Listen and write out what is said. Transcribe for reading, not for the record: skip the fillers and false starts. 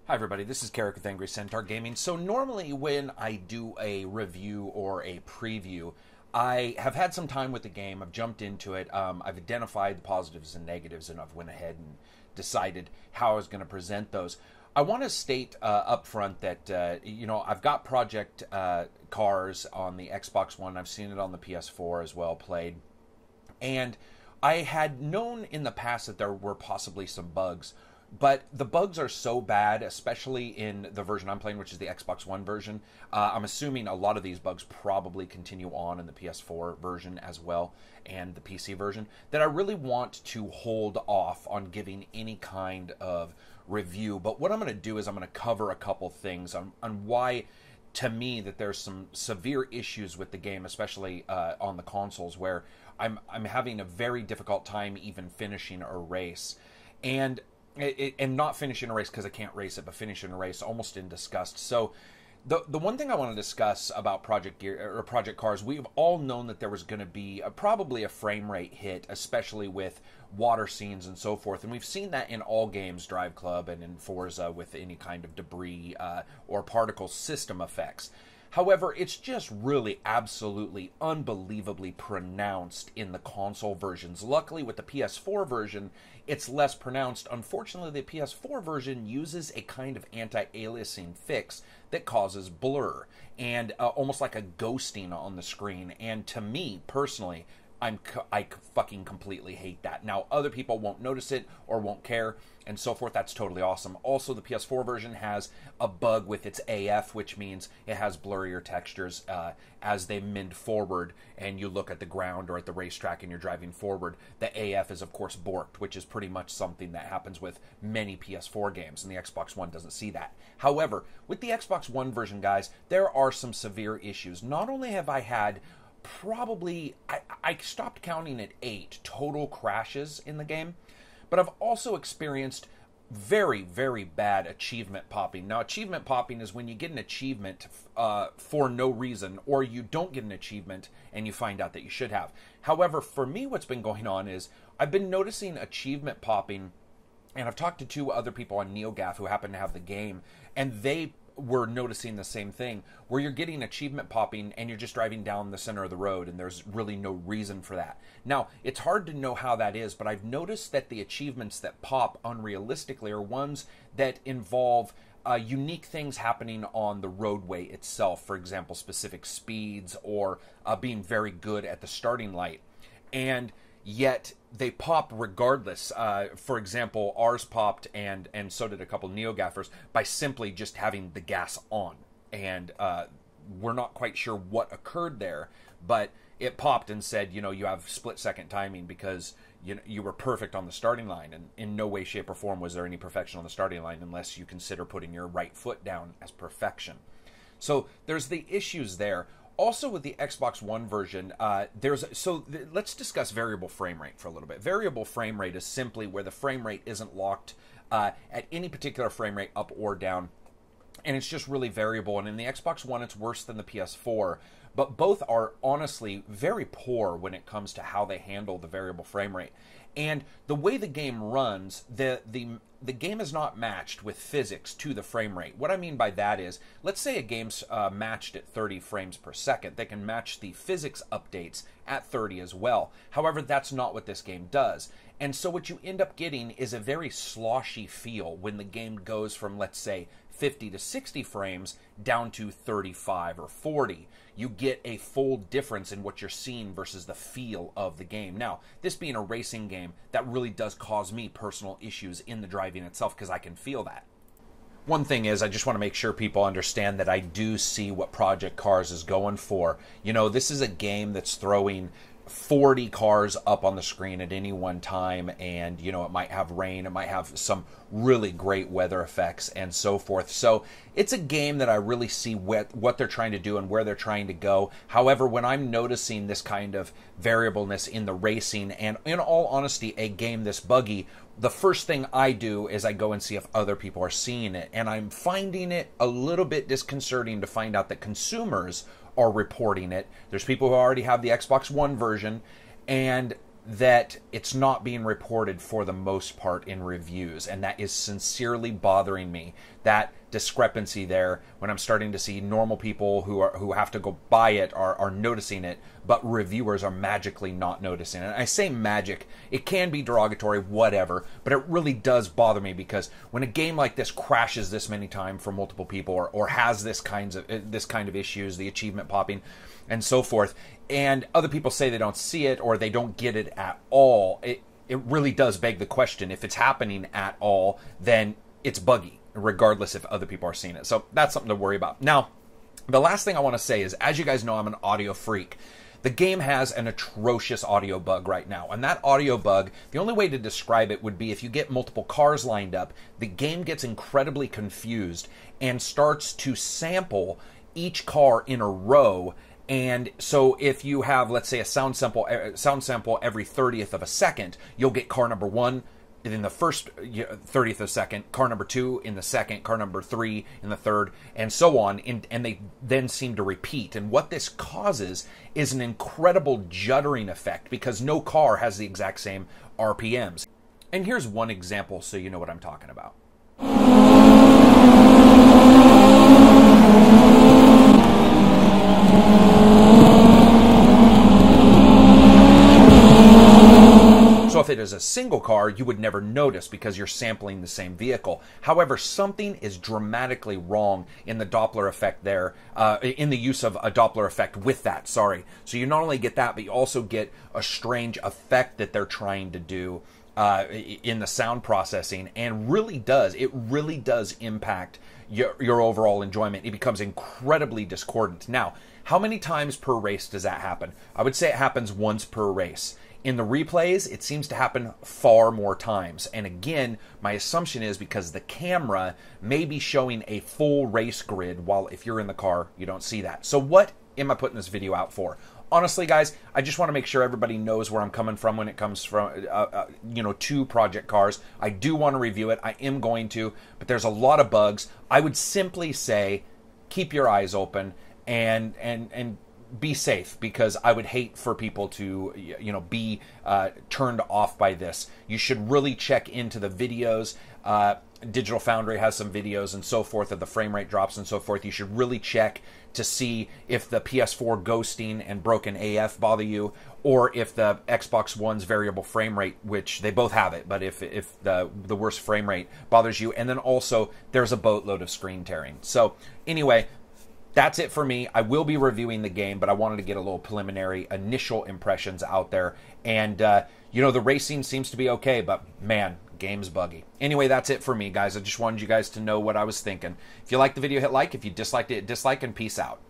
Hi everybody, this is Curator with Angry Centaur Gaming. So normally when I do a review or a preview, I have had some time with the game, I've jumped into it, I've identified the positives and negatives, and I've went ahead and decided how I was going to present those. I want to state up front that, I've got Project Cars on the Xbox One, I've seen it on the PS4 as well, played, and I had known in the past that there were possibly some bugs. But the bugs are so bad, especially in the version I'm playing, which is the Xbox One version. I'm assuming a lot of these bugs probably continue on in the PS4 version as well, and the PC version, that I really want to hold off on giving any kind of review. But what I'm going to do is I'm going to cover a couple things on why, to me, that there's some severe issues with the game, especially on the consoles, where I'm having a very difficult time even finishing a race. And not finishing a race because I can't race it, but finishing a race almost in disgust. So the one thing I want to discuss about Project Cars, we've all known that there was going to be probably a frame rate hit, especially with water scenes and so forth. And we've seen that in all games, Drive Club and in Forza, with any kind of debris or particle system effects. However, it's just really absolutely unbelievably pronounced in the console versions. Luckily, with the PS4 version, it's less pronounced. Unfortunately, the PS4 version uses a kind of anti-aliasing fix that causes blur and almost like a ghosting on the screen. And to me, personally, I fucking completely hate that. Now, other people won't notice it or won't care and so forth. That's totally awesome. Also, the PS4 version has a bug with its AF, which means it has blurrier textures as they mend forward and you look at the ground or at the racetrack and you're driving forward. The AF is, of course, borked, which is pretty much something that happens with many PS4 games, and the Xbox One doesn't see that. However, with the Xbox One version, guys, there are some severe issues. Not only have I had probably, I stopped counting at 8 total crashes in the game, but I've also experienced very, very bad achievement popping. Now, achievement popping is when you get an achievement for no reason, or you don't get an achievement and you find out that you should have. However, for me, what's been going on is I've been noticing achievement popping, and I've talked to 2 other people on NeoGAF who happen to have the game, and they were noticing the same thing, where you're getting achievement popping and you're just driving down the center of the road and there's really no reason for that. Now, it's hard to know how that is, but I've noticed that the achievements that pop unrealistically are ones that involve unique things happening on the roadway itself. For example, specific speeds or being very good at the starting light. And yet they pop regardless. For example, ours popped, and so did a couple NeoGaffers, by simply just having the gas on. And we're not quite sure what occurred there, but it popped and said, you have split-second timing because you were perfect on the starting line. And in no way, shape, or form was there any perfection on the starting line unless you consider putting your right foot down as perfection. So there's the issues there. Also, with the Xbox One version, let's discuss variable frame rate for a little bit. Variable frame rate is simply where the frame rate isn't locked at any particular frame rate up or down, and it's just really variable. And in the Xbox One, it's worse than the PS4, but both are honestly very poor when it comes to how they handle the variable frame rate. And the way the game runs, the game is not matched with physics to the frame rate. What I mean by that is, let's say a game's matched at 30 frames per second. They can match the physics updates at 30 as well. However, that's not what this game does. And so what you end up getting is a very sloshy feel when the game goes from, let's say, 50 to 60 frames down to 35 or 40. You get a full difference in what you're seeing versus the feel of the game. Now, this being a racing game, that really does cause me personal issues in the driving itself because I can feel that. One thing is, I just want to make sure people understand that I do see what Project Cars is going for. This is a game that's throwing 40 cars up on the screen at any one time, and it might have rain, it might have some really great weather effects and so forth. So it's a game that I really see what they're trying to do and where they're trying to go. However, when I'm noticing this kind of variableness in the racing, and in all honesty, a game this buggy, the first thing I do is I go and see if other people are seeing it, and I'm finding it a little bit disconcerting to find out that consumers are reporting it. There's people who already have the Xbox One version, and that it's not being reported for the most part in reviews, and that is sincerely bothering me. That discrepancy there, when I'm starting to see normal people who have to go buy it are noticing it, but reviewers are magically not noticing it. And I say magic, it can be derogatory, whatever, but it really does bother me, because when a game like this crashes this many times for multiple people, or has this kind of issues, the achievement popping and so forth, and other people say they don't see it or they don't get it at all, it really does beg the question: if it's happening at all, then it's buggy, regardless if other people are seeing it. So that's something to worry about. Now, the last thing I want to say is, as you guys know, I'm an audio freak. The game has an atrocious audio bug right now, and that audio bug, the only way to describe it would be if you get multiple cars lined up, the game gets incredibly confused and starts to sample each car in a row. And so if you have, let's say, a sound sample every 30th of a second, you'll get car number 1 in the first 30th of a second, car number 2 in the second, car number 3 in the third, and so on, and they then seem to repeat. And what this causes is an incredible juddering effect, because no car has the exact same RPMs. And here's one example so you know what I'm talking about. So if it is a single car, you would never notice because you're sampling the same vehicle. However, something is dramatically wrong in the Doppler effect there, in the use of a Doppler effect with that, sorry. So you not only get that, but you also get a strange effect that they're trying to do in the sound processing, and it really does impact your overall enjoyment. It becomes incredibly discordant. Now, how many times per race does that happen? I would say it happens once per race. In the replays, it seems to happen far more times. And again, my assumption is because the camera may be showing a full race grid, while if you're in the car, you don't see that. So what am I putting this video out for? Honestly, guys, I just want to make sure everybody knows where I'm coming from when it comes from, to Project Cars. I do want to review it. I am going to, but there's a lot of bugs. I would simply say, keep your eyes open and be safe, because I would hate for people to, be turned off by this. You should really check into the videos. Digital Foundry has some videos and so forth of the frame rate drops and so forth. You should really check to see if the PS4 ghosting and broken AF bother you, or if the Xbox One's variable frame rate, which they both have it, but if the worst frame rate bothers you. And then also there's a boatload of screen tearing. So anyway, that's it for me. I will be reviewing the game, but I wanted to get a little preliminary initial impressions out there. And, the racing seems to be okay, but man, game's buggy. Anyway, that's it for me, guys. I just wanted you guys to know what I was thinking. If you liked the video, hit like. If you disliked it, dislike, and peace out.